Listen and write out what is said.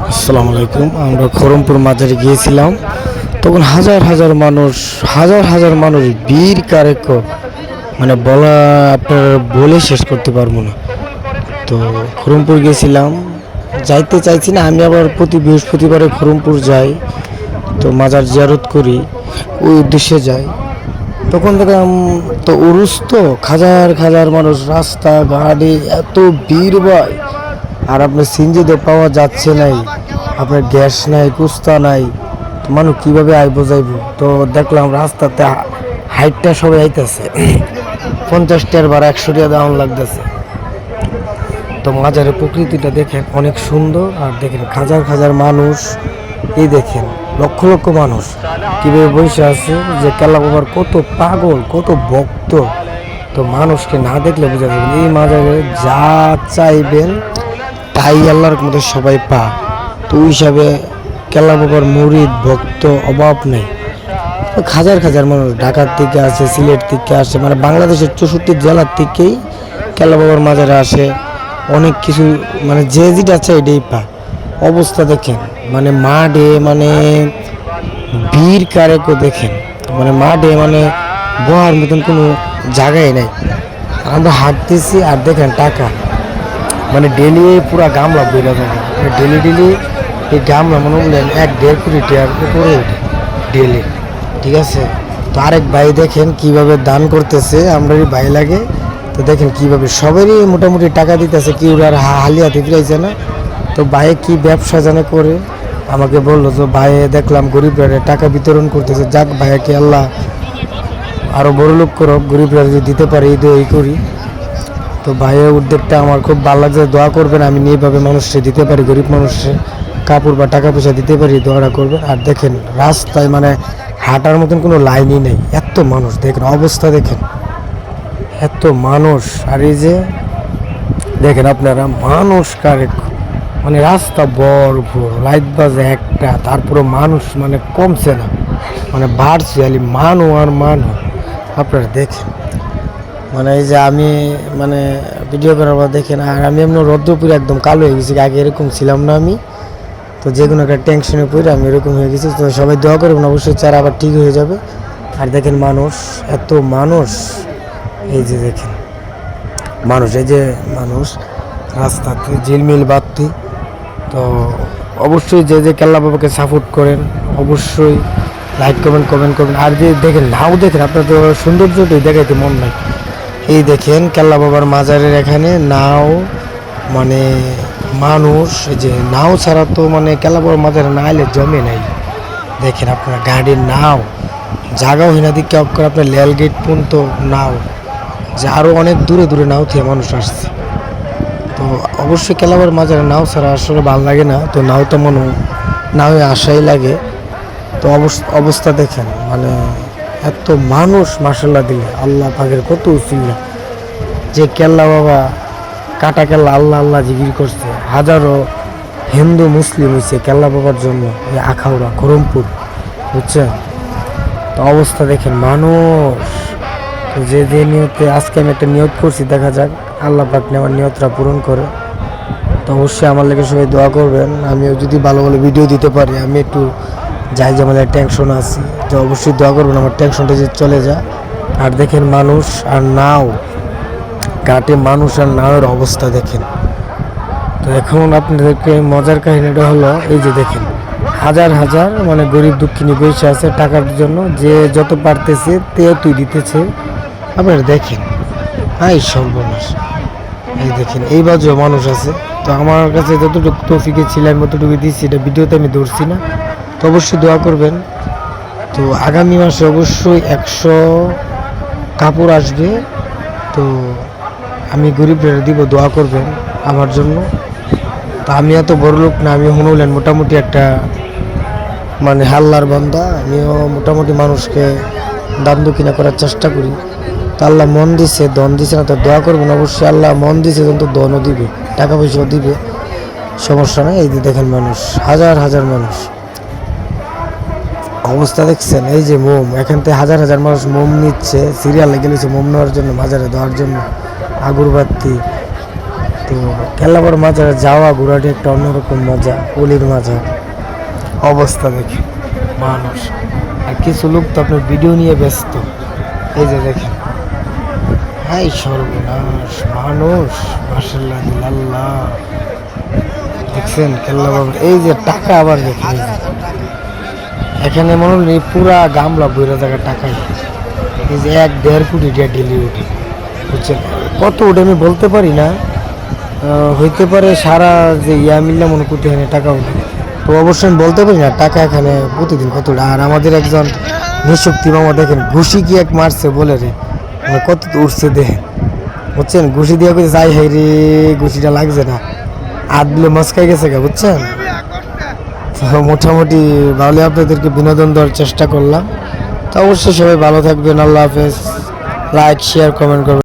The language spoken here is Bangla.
আসসালামু আলাইকুম। আমরা খরমপুর মাজারে গিয়েছিলাম, তখন হাজার হাজার মানুষ, হাজার হাজার মানুষ, বীর কারেক, মানে বলা আপনার বলে শেষ করতে পারবো না। তো খরমপুর গেছিলাম, যাইতে চাইছি না, আমি আবার প্রতি বৃহস্পতিবারে খরমপুর যাই, তো মাজার জিয়ারত করি, ওই উদ্দেশ্যে যাই। তখন দেখলাম তো উরুস, তো হাজার হাজার মানুষ, রাস্তা গাড়ি এত ভিড় ভাই। আর আপনার সিনজিতে পাওয়া যাচ্ছে নাই, আপনার গ্যাস নাই, কুস্তা নাই, তো মানুষ কীভাবে আইব যাইব। তো দেখলাম রাস্তাতে হাইটটা সবাই আইতেছে, 50 টাকার ভাড়া 100 টাকা দাম লাগতেছে। তো মাজারের প্রকৃতিটা দেখেন অনেক সুন্দর, আর দেখেন হাজার হাজার মানুষ, এই দেখেন লক্ষ লক্ষ মানুষ কীভাবে বসে আছে, যে কেল্লা বাবার কত পাগল, কত ভক্ত। তো মানুষকে না দেখলে বোঝা যাবে এই মাজারে যা চাইবেন তাই আল্লাহর মধ্যে সবাই পা। তো ওই হিসাবে কেল্লা বাবার মুরিদ ভক্ত অভাব নেই। হাজার হাজার মানুষ ঢাকার থেকে আসে, সিলেট থেকে আসে, মানে বাংলাদেশের 64 জেলার থেকেই কেল্লা বাবার মাজারে আসে। অনেক কিছু মানে যে যেটা আছে এটাই পা। অবস্থা দেখেন, মানে মাঠে মানে বীর কারেকও দেখেন, মানে মাঠে মানে বহার মতন কোনো জায়গায় নাই। আমরা হাঁটতেছি আর দেখেন টাকা, মানে ডেলি পুরা গামলা বেরো থাকে, ডেলি ডেলি এই গামলা মনে বললেন 1-1.5 কোটি টাকার উপরে ওঠে ডেলি। ঠিক আছে, তো আরেক ভাই দেখেন কিভাবে দান করতেছে, আমরারই ভাই লাগে। তো দেখেন কিভাবে সবারই মোটামুটি টাকা দিতেছে, কেউ আর হালিয়াতে ফিরাইছে না। তো ভাইয়ে কি ব্যবসা জানে করে, আমাকে বললো যে ভাইয়ে দেখলাম গরিবরা টাকা বিতরণ করতেছে, যাক ভাইয়াকে আল্লাহ আরও বড় লোক করো, গরিবরা যদি দিতে পারে এই করি। তো ভাইয়ের উদ্যোগটা আমার খুব ভালো লাগছে, দোয়া করবেন আমি এইভাবে মানুষকে দিতে পারি, গরিব মানুষকে কাপড় বা টাকা পয়সা দিতে পারি, দোয়াটা করবেন। আর দেখেন রাস্তায় মানে হাঁটার মতন কোনো লাইনই নেই, এত মানুষ দেখেন, অবস্থা দেখেন এত মানুষ। আর এই যে দেখেন আপনারা মানুষ কারে, মানে রাস্তা বড় বড়, লাইট বাজে একটা, তারপরে মানুষ মানে কমছে না, মানে বাড়ছে খালি মানো আর মানো। আপনারা দেখেন, মানে এই যে আমি মানে ভিডিও করার পর দেখেন, আর আমি এমনি রৌদ্রপুরে একদম কালো হয়ে গেছি, আগে এরকম ছিলাম না আমি। তো যে কোনো একটা টেনশনে পড়ে আমি এরকম হয়ে গেছি। তো সবাই দোয়া করবেন অবশ্যই, চারা আবার ঠিক হয়ে যাবে। আর দেখেন মানুষ, এত মানুষ, এই যে দেখেন মানুষ, এই যে মানুষ রাস্তাতে ঝিলমিল বাতি। তো অবশ্যই যে যে কেল্লা বাবাকে সাপোর্ট করেন অবশ্যই লাইক কমেন্ট করবেন। আর যে দেখেন নাও দেখেন, আপনার তো সৌন্দর্যটাই দেখাইতে মন নাই। এই দেখেন কেল্লা বাবার মাজারের এখানে নাও, মানে মানুষ, এই যে নাও ছাড়া তো মানে কেল্লা বাবার মাজারে না এলে জমে নাই। দেখেন আপনার গাড়ির নাও, জায়গাও হিনা দিকে করে আপনার লেল গেট পর্যন্ত নাও, যে আরও অনেক দূরে দূরে নাও থেকে মানুষ আসছে। তো অবশ্যই কেল্লা বাবার মাজারে নাও ছাড়া আসলে ভালো লাগে না, তো নাও তো মনে নাওয়ে আসাই লাগে। তো অবস্থা দেখেন, মানে এত মানুষ, মাশাআল্লাহ দিলে আল্লাহ পাকের কত উসিলা, যে কেল্লা বাবা কাটা কেল্লা আল্লাহ আল্লাহ জিকির করছে, হাজারো হিন্দু মুসলিম হয়েছে কেল্লা বাবার জন্য, এই আখাউড়া খরমপুর, বুঝছেন। তো অবস্থা দেখেন মানুষ। তো যে যে নিয়তে আজকে আমি একটা নিয়ত করছি, দেখা যাক আল্লাহ পাক আমার নিয়তটা পূরণ করে। তো অবশ্যই আমার লেগে সবাই দোয়া করবেন, আমিও যদি ভালো ভালো ভিডিও দিতে পারি। আমি একটু যাই যে আমাদের টেনশন আছি, তো অবশ্যই দোয়া করবেন আমার টেনশনটা যে চলে যায়। আর দেখেন মানুষ আর নাও, ঘাটে মানুষ আর নাওয়ের অবস্থা দেখেন। তো এখন আপনাদেরকে মজার কাহিনীটা হলো, এই যে দেখেন হাজার হাজার মানে গরিব দুঃখিনী বসে আছে টাকার জন্য, যে যত পারতেছে তুই দিতেছে। আপনারা দেখেন এই সর্বনাশ, এই দেখেন এই বাজেও মানুষ আছে। তো আমার কাছে যতটুকু তৌফিকে ছিলাম ততটুকু দিচ্ছি, এটা ভিডিওতে আমি ধরছি না। তো অবশ্যই দোয়া করবেন। তো আগামী মাসে অবশ্যই 100 কাপড় আসবে। তো আমি গরিবদের দিব, দোয়া করবেন আমার জন্য। তো আমি এত বড় লোক না, আমি হনুলেন মোটামুটি একটা মানে হাল্লার বান্দা, আমিও মোটামুটি মানুষকে দান দক্ষিণা করার চেষ্টা করি। তো আল্লাহ মন দিছে, দন দিছে না, তো দোয়া করবেন অবশ্যই। আল্লাহ মন দিছে তো দনও দিবে, টাকা পয়সাও দিবে, সমস্যা নেই। এই যে দেখেন মানুষ, হাজার হাজার মানুষ, অবস্থা দেখছেন। এই যে মোম, এখান থেকে হাজার হাজার মানুষ মোম নিচ্ছে, সিরিয়াল লেগে গেছে মোম নেওয়ার জন্য, মাজারে দেওয়ার জন্য, আগরবাতি। তো কেল্লাপাড়া মাজারে যাওয়া ঘোরাটি একটা অন্যরকম মজা। অলির মাজার অবস্থা দেখে মানুষ, আর কিছু লোক তো আপনার ভিডিও নিয়ে ব্যস্ত। এই যে দেখেন, হাই সর্বনাশ মানুষ, মাশাআল্লাহ আল্লাহ। দেখছেন কেল্লা বাবার এই যে টাকা, আবার দেখেন এই যে এখানে মনে হল এই পুরা গামলা বইরা জায়গা টাকাই। এই যে 1-1.5 কোটি টাকা ডেলি উঠে, বুঝছেন? কত উঠে আমি বলতে পারি না, হইতে পারে সারা যে ইয়া মিল্লা মনে করতে এখানে টাকা উঠে, তো অবশ্যই আমি বলতে পারি না টাকা এখানে প্রতিদিন কত উঠে। আর আমাদের একজন নিঃশক্তি মামা দেখেন ঘুষি কি এক মারছে বলে রে, মানে কত উঠছে দেখেন, বুঝছেন? ঘুষি দিয়ে করে যাই হাই রে, ঘুষিটা লাগছে না, হাত দিলে মস্কাই গেছে গা, বুঝছেন? তো মোটামুটি ভালো আপনাদেরকে বিনোদন দেওয়ার চেষ্টা করলাম। তো অবশ্যই সবাই ভালো থাকবেন, আল্লাহ হাফেজ। লাইক শেয়ার কমেন্ট করবেন।